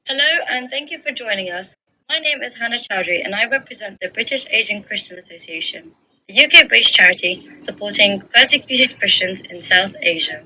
Hello, and thank you for joining us. My name is Hannah Chowdhury, and I represent the British Asian Christian Association, a UK based charity supporting persecuted Christians in South Asia.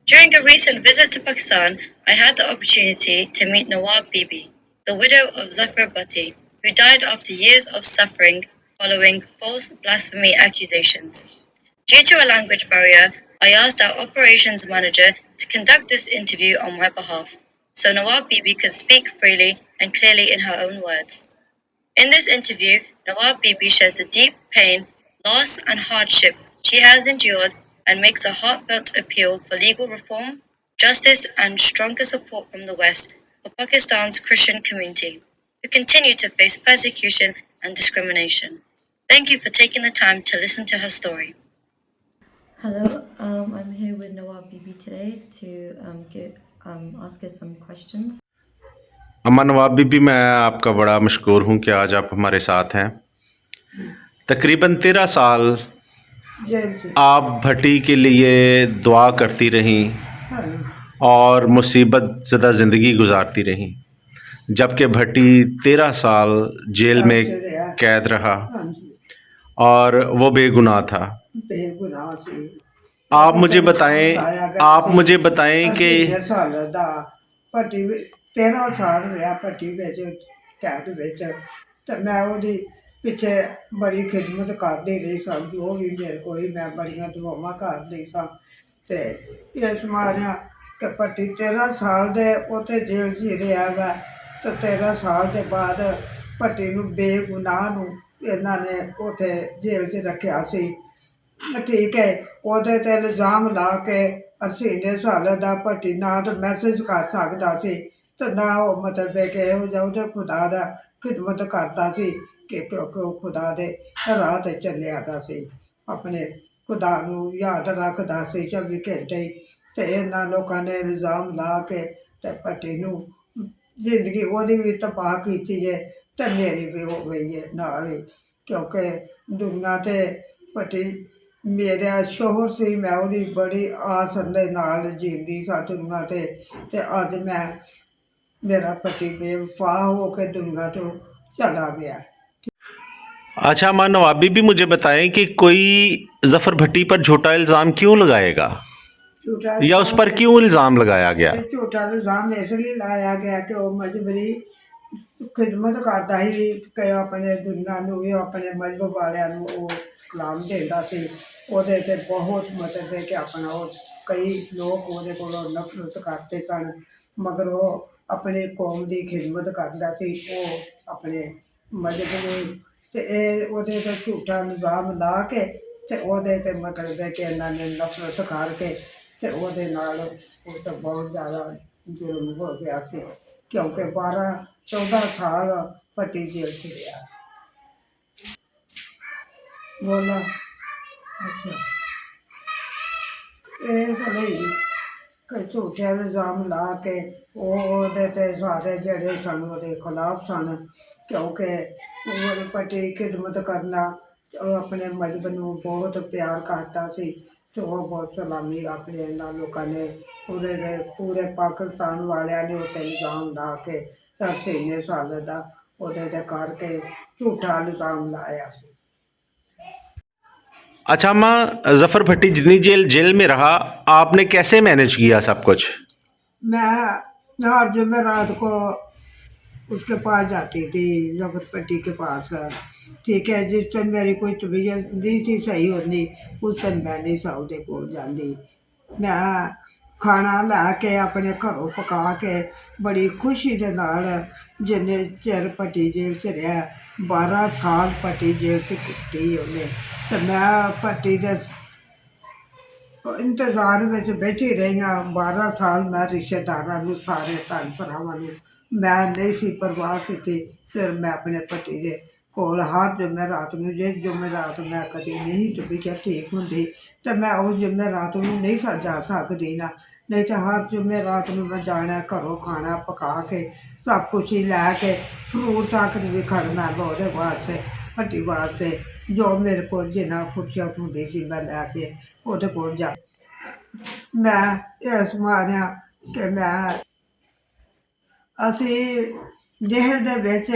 During a recent visit to Pakistan, I had the opportunity to meet Nawab Bibi, the widow of Zafar Bhatti, who died after years of suffering following false blasphemy accusations. Due to a language barrier, I asked our operations manager to conduct this interview on my behalf, so Nawab Bibi could speak freely and clearly in her own words. In this interview, Nawab Bibi shares the deep pain, loss, and hardship she has endured and makes a heartfelt appeal for legal reform, justice, and stronger support from the West for Pakistan's Christian community, who continue to face persecution and discrimination. Thank you for taking the time to listen to her story. Hello, I'm here with Nawab Bibi today to ask her some questions. अम्मा नवाब बीबी, मैं आपका बड़ा मशकूर हूँ कि आज आप हमारे साथ हैं। तकरीबन 13 साल जेल से। आप भट्टी के लिए दुआ करती रहीं हाँ और मुसीबत ज़दा ज़िंदगी गुजारती रहीं, जबकि भट्टी 13 साल जेल में से रहा। कैद रहा हाँ जी, और वो बेगुनाह था। बेगुनाह से आप मुझे बताएं कि साल दा भट्टी 13 साल रहा भट्टी बिच कैद बिच ते मैं ओहदी पिछे बड़ी खिदमत करदी रही सां, जो भी मेरे कोई मैं बड़ियां दुआवां करदी सां ते इस मारिया कि भट्टी 13 साल दे उत्थे जेल च ही रहा वा ते 13 साल दे बाद भट्टी नूं बेगुनाह नूं इन्हां ने उत्थे जेल च रखिया सी। ठीक है, ਉਹਦੇ 'ਤੇ ਇਲਜ਼ਾਮ ਲਾ ਕੇ 80 ਸਾਲਾਂ ਦਾ ਭੱਟੀ ਨਾ ਤਾਂ ਮੈਸੇਜ ਕਰ ਸਕਦਾ ਸੀ ਤੇ ਨਾ ਉਹ ਮਤਲਬ ਕਿ ਇਹੋ ਜਿਹਾ ਉਹਦੇ ਖੁਦਾ ਦਾ ਖਿਦਮਤ ਕਰਦਾ ਸੀ ਕਿ ਕਿਉਂਕਿ ਉਹ ਖੁਦਾ ਦੇ ਰਾਹ 'ਤੇ ਚੱਲਿਆ ਦਾ ਸੀ, ਆਪਣੇ ਖੁਦਾ ਨੂੰ ਯਾਦ ਰੱਖਦਾ ਸੀ 24 ਘੰਟੇ ਹੀ। ਅਤੇ ਇਹਨਾਂ ਲੋਕਾਂ ਨੇ ਇਲਜ਼ਾਮ ਲਾ ਕੇ ਅਤੇ ਭੱਟੀ ਨੂੰ ਜ਼ਿੰਦਗੀ ਉਹਦੀ ਵੀ ਤਬਾਹ ਕੀਤੀ ਹੈ ਅਤੇ ਮੇਰੀ ਵੀ ਹੋ ਗਈ ਹੈ ਨਾਲ ਹੀ, ਕਿਉਂਕਿ ਦੁਨੀਆ 'ਤੇ ਭੱਟੀ ਮੇਰਾ ਸ਼ੌਹਰ ਸੀ, ਮੈਂ ਉਹਦੀ ਬੜੀ ਆਸ ਦੇ ਨਾਲ ਜੀਂਦੀ ਸਾਂ ਦੁਨੀਆ 'ਤੇ ਅਤੇ ਅੱਜ ਮੈਂ मेरा पति बेवफा हो के दुनिया तो चला गया। अच्छा अम्मा नवाब बीबी, मुझे बताएं कि कोई जफ़र भट्टी पर झूठा इल्ज़ाम क्यों लगाएगा झूठा या उस पर क्यों इल्ज़ाम लगाया गया? झूठा इल्ज़ाम इसलिए लाया गया कि वो मजबूरी खिदमत करता ही कि अपने दुनिया ਨੂੰ अपने मजहब वालिਆਂ ਨੂੰ ਉਹ ਸਲਾਮ ਦਿੰਦਾ ਸੀ। ਉਹਦੇ 'ਤੇ ਬਹੁਤ ਮਤਲਬ ਹੈ ਕਿ ਆਪਣਾ ਉਹ ਕਈ ਲੋਕ ਉਹਦੇ ਕੋਲੋਂ ਨਫ਼ਰਤ ਕਰਦੇ ਸਨ, ਮਗਰ ਉਹ ਆਪਣੀ ਕੌਮ ਦੀ ਖਿਦਮਤ ਕਰਦਾ ਸੀ, ਉਹ ਆਪਣੇ ਮਜ਼ਹਬ ਨੂੰ ਅਤੇ ਇਹ ਉਹਦੇ 'ਤੇ ਝੂਠਾ ਇਲਜ਼ਾਮ ਲਾ ਕੇ ਅਤੇ ਉਹਦੇ 'ਤੇ ਮਤਲਬ ਹੈ ਕਿ ਇਹਨਾਂ ਨੇ ਨਫ਼ਰਤ ਕਰਕੇ ਅਤੇ ਉਹਦੇ ਨਾਲ ਉਹ ਤਾਂ ਬਹੁਤ ਜ਼ਿਆਦਾ ਜ਼ੁਲਮ ਹੋ ਗਿਆ ਸੀ, ਕਿਉਂਕਿ 12-14 ਸਾਲ ਭੱਟੀ ਜੇਲ੍ਹ 'ਚ ਰਿਹਾ। ਬੋਲਾ ਅੱਛਾ, ਇਸ ਲਈ ਕਿ ਝੂਠੇ ਇਲਜ਼ਾਮ ਲਾ ਕੇ ਉਹ ਉਹਦੇ 'ਤੇ ਸਾਰੇ ਜਿਹੜੇ ਸਨ ਉਹਦੇ ਖਿਲਾਫ ਸਨ, ਕਿਉਂਕਿ ਉਹ ਭੱਟੀ ਖਿਦਮਤ ਕਰਨਾ, ਉਹ ਆਪਣੇ ਮਜ਼ਹਬ ਨੂੰ ਬਹੁਤ ਪਿਆਰ ਕਰਦਾ ਸੀ ਅਤੇ ਉਹ ਬਹੁਤ ਸਲਾਮੀ ਆਪਣੇ ਇਹਨਾਂ ਲੋਕਾਂ ਨੇ ਉਹਦੇ 'ਤੇ ਪੂਰੇ ਪਾਕਿਸਤਾਨ ਵਾਲਿਆਂ ਨੇ ਉੱਤੇ ਇਲਜ਼ਾਮ ਲਾ ਕੇ 80 ਸਾਲ ਦਾ ਉਹਦੇ 'ਤੇ ਕਰਕੇ ਝੂਠਾ ਇਲਜ਼ਾਮ ਲਾਇਆ ਸੀ। अच्छा अम्मा, जफ़र भट्टी जितनी जेल में रहा, आपने कैसे मैनेज किया सब कुछ? मैं हर जुमेरात को उसके पास जाती थी, जफर पट्टी के पास। ठीक है, जिस टाइम मेरी कोई तबीयत नहीं थी सही होनी, उस टाइम मैं नहीं सा ਉਹਦੇ ਕੋਲ ਜਾਂਦੀ। ਮੈਂ ਖਾਣਾ ਲੈ ਕੇ ਆਪਣੇ ਘਰੋਂ ਪਕਾ ਕੇ ਬੜੀ ਖੁਸ਼ੀ ਦੇ ਨਾਲ, ਜਿੰਨੇ ਚਿਰ ਭੱਟੀ ਜੇਲ੍ਹ 'ਚ ਰਿਹਾ, 12 ਸਾਲ ਭੱਟੀ ਜੇਲ੍ਹ 'ਚ ਕੀਤੀ ਉਹਨੇ, ਅਤੇ ਮੈਂ ਭੱਟੀ ਦੇ ਇੰਤਜ਼ਾਰ ਵਿੱਚ ਬੈਠੀ ਰਹੀ ਹਾਂ 12 ਸਾਲ। ਮੈਂ ਰਿਸ਼ਤੇਦਾਰਾਂ ਨੂੰ, ਸਾਰੇ ਭੈਣ ਭਰਾਵਾਂ ਨੂੰ ਮੈਂ ਨਹੀਂ ਸੀ ਪਰਵਾਹ ਕੀਤੀ। ਫਿਰ ਮੈਂ ਆਪਣੇ ਪਤੀ ਦੇ ਕੋਲ ਹਰ ਜੁਮੇਰਾਤ ਨੂੰ, ਜੇ ਜੁਮੇਰਾਤ ਮੈਂ ਕਦੀ ਨਹੀਂ ਤਬੀਅਤ ਠੀਕ ਹੁੰਦੀ ਤਾਂ ਮੈਂ ਉਸ ਜੁਮੇਰਾਤ ਨੂੰ ਨਹੀਂ ਜਾ ਸਕਦੀ ਨਾ, ਨਹੀਂ ਤਾਂ ਹਰ ਜੁਮੇਰਾਤ ਨੂੰ ਮੈਂ ਜਾਣਾ, ਘਰੋਂ ਖਾਣਾ ਪਕਾ ਕੇ ਸਭ ਕੁਛ ਹੀ ਲੈ ਕੇ, ਫਰੂਟ ਤੱਕ ਵੀ ਖੜਨਾ ਮੈਂ ਉਹਦੇ ਵਾਸਤੇ, ਭੱਟੀ ਵਾਸਤੇ, ਜੋ ਮੇਰੇ ਕੋਲ ਜਿੰਨਾ ਫੁਰਸਤ ਹੁੰਦੀ ਸੀ ਮੈਂ ਲੈ ਕੇ ਉਹਦੇ ਕੋਲ ਜਾ। ਮੈਂ ਇਸ ਮਾਰਿਆ ਕਿ ਮੈਂ ਅਸੀਂ ਜੇਲ੍ਹ ਦੇ ਵਿੱਚ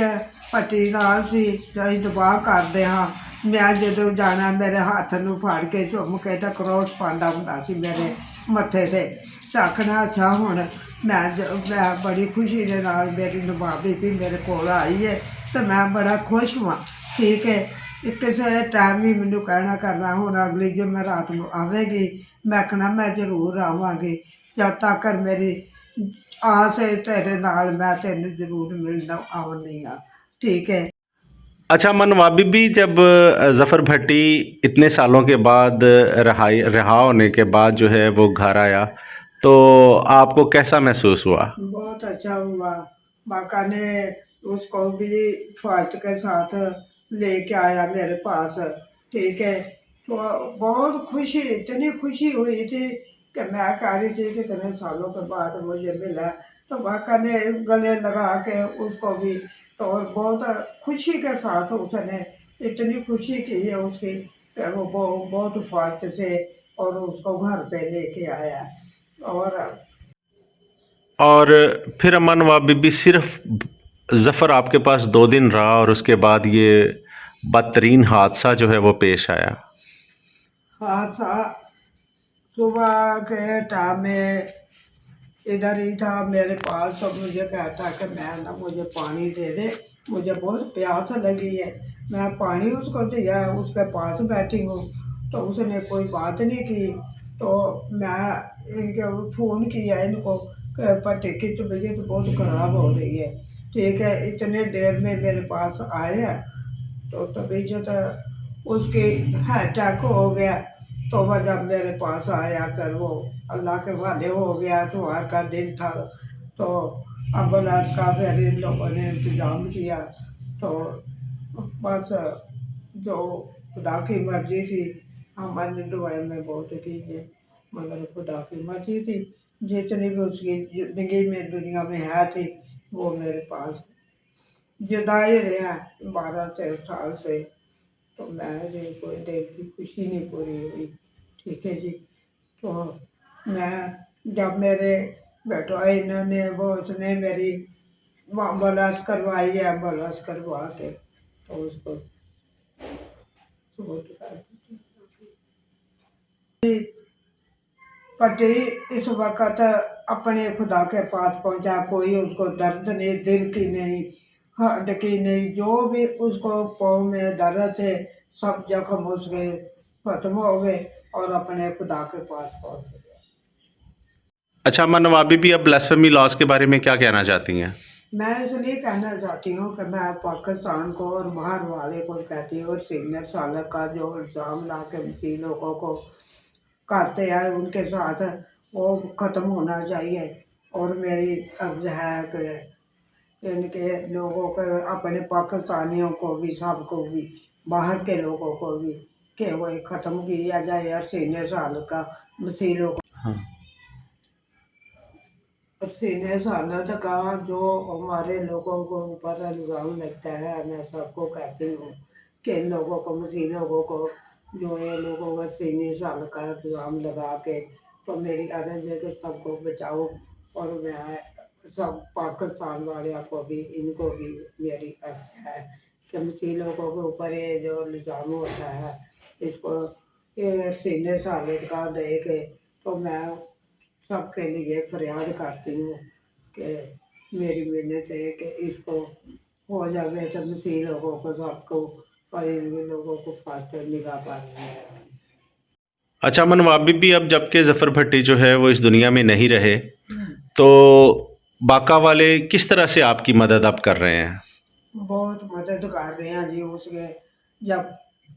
ਭੱਟੀ ਨਾਲ ਸੀ ਤੇ ਅਸੀਂ ਦੁਆ ਕਰਦੇ ਹਾਂ। ਮੈਂ ਜਦੋਂ ਜਾਣਾ ਮੇਰੇ ਹੱਥ ਨੂੰ ਫੜ ਕੇ ਝੁੰਮ ਕੇ ਤਾਂ ਕਰੋਸ ਪਾਉਂਦਾ ਹੁੰਦਾ ਸੀ ਮੇਰੇ ਮੱਥੇ 'ਤੇ ਤਾਂ ਆਖਣਾ ਅੱਛਾ ਹੁਣ ਮੈਂ ਬੜੀ ਖੁਸ਼ੀ ਦੇ ਨਾਲ ਮੇਰੀ ਨਵਾਂ ਬੀਬੀ ਮੇਰੇ ਕੋਲ ਆਈ ਹੈ ਤੇ ਮੈਂ ਬੜਾ ਖੁਸ਼ ਹਾਂ। ਠੀਕ ਹੈ, ਕਿਸੇ ਟਾਈਮ ਵੀ ਮੈਨੂੰ ਕਹਿਣਾ ਕਰਨਾ ਹੁਣ ਅਗਲੀ ਜੋ ਮੈਂ ਰਾਤ ਨੂੰ ਆਵੇਗੀ ਮੈਂ ਆਖਣਾ ਮੈਂ ਜ਼ਰੂਰ ਆਵਾਂਗੀ। ਜਦ ਤੱਕ ਮੇਰੀ आस है तेरे नाल मैं तेन जरूर मिलना आनी हाँ। ठीक है। अच्छा अमन नवाब बीबी, जब ज़फ़र भट्टी इतने सालों के बाद रिहा होने के बाद जो है वो घर आया तो आपको कैसा महसूस हुआ? बहुत अच्छा हुआ। बाका ने उसको भी फौज के साथ लेके आया मेरे पास। ठीक है, तो बहुत खुशी, इतनी खुशी हुई थी कि मैं कह रही थी कि इतने सालों के बाद मुझे मिला। तो बाका ने गले लगा के उसको भी तो बहुत खुशी के साथ उसने इतनी खुशी की है उसकी कि वो बहुत फौज से और उसको घर पे लेके आया। और फिर अमन नवाब बीबी सिर्फ ज़फ़र आपके पास 2 दिन रहा और उसके बाद ये बदतरीन हादसा जो है वो पेश आया। हादसा सुबह के टाइम में इधर ही था मेरे पास तो मुझे कहता कि मैं ना मुझे पानी दे दे, मुझे बहुत प्यास लगी है। मैं पानी उसको दिया, उसके पास बैठी हूँ तो उसने कोई बात नहीं की। तो मैं इनके फ़ोन किया इनको कि पट्टी की तबीयत बहुत ख़राब हो रही है। ठीक है, इतने देर में मेरे पास आए हैं तो तबीयत उसकी अटैक हो गया। तो वह जब मेरे पास आया फिर वो अल्लाह के वाले हो गया। त्योहार का दिन था तो एम्बुलेंस का फिर इन लोगों ने इंतज़ाम किया। तो बस जो खुदा की मर्ज़ी थी, हमने दुआएं में बहुत की है मगर खुदा की मर्ज़ी थी। जितनी भी उसकी ज़िंदगी में दुनिया में है थी वो मेरे पास जुदाई रहा 12-13 साल से। तो मेरी कोई देर की खुशी नहीं पूरी हुई। ठीक है जी। तो मैं जब मेरे बेटा इन्होंने वो उसने मेरी एम्बुलेंस करवाई है, एम्बुलेंस करवा के तो उसको सुबह कर दी। पति इस वक्त अपने खुदा के पास पहुंचा, कोई उसको दर्द नहीं, दिल की नहीं, हड्ड की नहीं, जो भी उसको पाँव में दर्द थे सब जख्म उसके खत्म हो गए और अपने खुदा के पास पहुंच गए। अच्छा अमन नवाब बीबी, अब ब्लास्फेमी लॉज के बारे में क्या कहना चाहती हैं? मैं इसलिए कहना चाहती हूँ कि मैं पाकिस्तान को और बाहर वाले को कहती हूँ, सीनियर सालक का जो इल्ज़ाम ला के मसीह लोगों को करते हैं उनके साथ वो ख़त्म होना चाहिए। और मेरी अर्ज है कि इनके लोगों को अपने पाकिस्तानियों को भी सबको भी बाहर के लोगों को भी कि वो ख़त्म किया जाए। और सीनियर साल का मसीह लोग हाँ। सीनियर सालत का जो हमारे लोगों को ऊपर इल्ज़ाम लगता है, मैं सबको कहती हूँ कि इन लोगों को मसीह लोगों को जो ये लोगों का सीनियर साल का इल्ज़ाम लगा के तो मेरी अर्ज़ है कि सबको बचाओ। और मैं सब पाकिस्तान वालों को भी इनको भी मेरी अर्ज़ है कि मसीह लोगों के ऊपर ये जो इल्ज़ाम होता है इसको ये सीनियर सालत का दे के तो मैं सबके लिए फरियाद करती हूँ कि मेरी मिन्नत है कि इसको हो जावे तो मसीह लोगों को सबको और इन लोगों को फास्ट निगाह पानी है। अच्छा अमन नवाब बीबी, अब जबकि ज़फ़र भट्टी जो है वो इस दुनिया में नहीं रहे तो बाका वाले किस तरह से आपकी मदद अब कर रहे हैं? बहुत मदद कर रहे हैं जी। उसके जब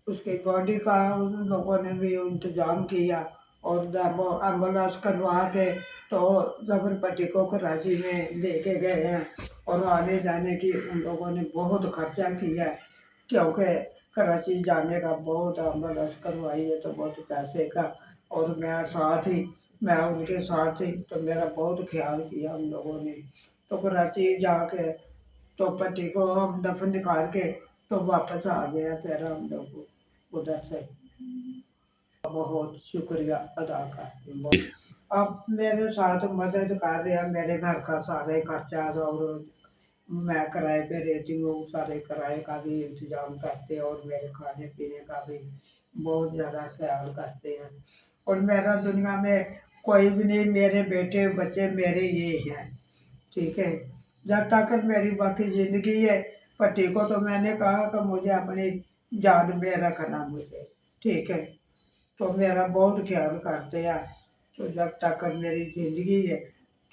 उसके बॉडी का उन लोगों ने भी इंतज़ाम किया और जब एम्बुलेंस करवा के तो ज़फ़र भट्टी को कराची में लेके गए हैं। और आने जाने की उन लोगों ने बहुत खर्चा किया है क्योंकि कराची जाने का बहुत एम्बुलेंस करवाई है तो बहुत पैसे का। और मैं उनके साथ थी तो मेरा बहुत ख्याल किया उन लोगों ने। तो कराची जाके तो पति को हम दफन करके तो वापस आ गया फिर हम लोग उधर से। बहुत शुक्रिया अदा करते हैं। अब मेरे साथ मदद कर रहा, मेरे घर का सारा ही खर्चा और मैं किराए पे रहती हूँ, सारे किराए का भी इंतजाम करते हैं और मेरे खाने पीने का भी बहुत ज़्यादा ख्याल करते हैं। और मेरा दुनिया में कोई भी नहीं, मेरे बेटे बच्चे मेरे ये हैं, ठीक है। जब तक मेरी बाकी ज़िंदगी है, पति को तो मैंने कहा कि मुझे अपनी जान में रखना मुझे, ठीक है। तो मेरा बहुत ख्याल करते हैं। तो जब तक मेरी ज़िंदगी है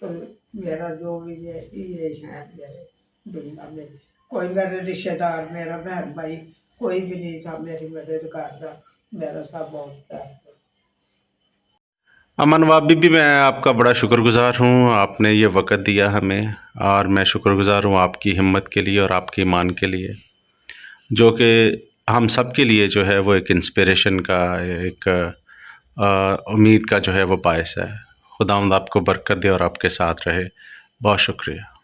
तो मेरा जो भी है ये है मेरे दुनिया में। कोई मेरे रिश्तेदार, मेरा बहन भाई कोई भी नहीं था मेरी मदद करता, मेरा सब बहुत ख्याल करता। अमन वाबिबी, मैं आपका बड़ा शुक्रगुज़ार हूँ, आपने ये वक़्त दिया हमें, और मैं शुक्रगुज़ार हूँ आपकी हिम्मत के लिए और आपकी ईमान के लिए, जो कि हम सब के लिए जो है वो एक इंस्पिरेशन का, एक उम्मीद का जो है वो बायस है। खुदावंद आपको बरकत दे और आपके साथ रहे। बहुत शुक्रिया।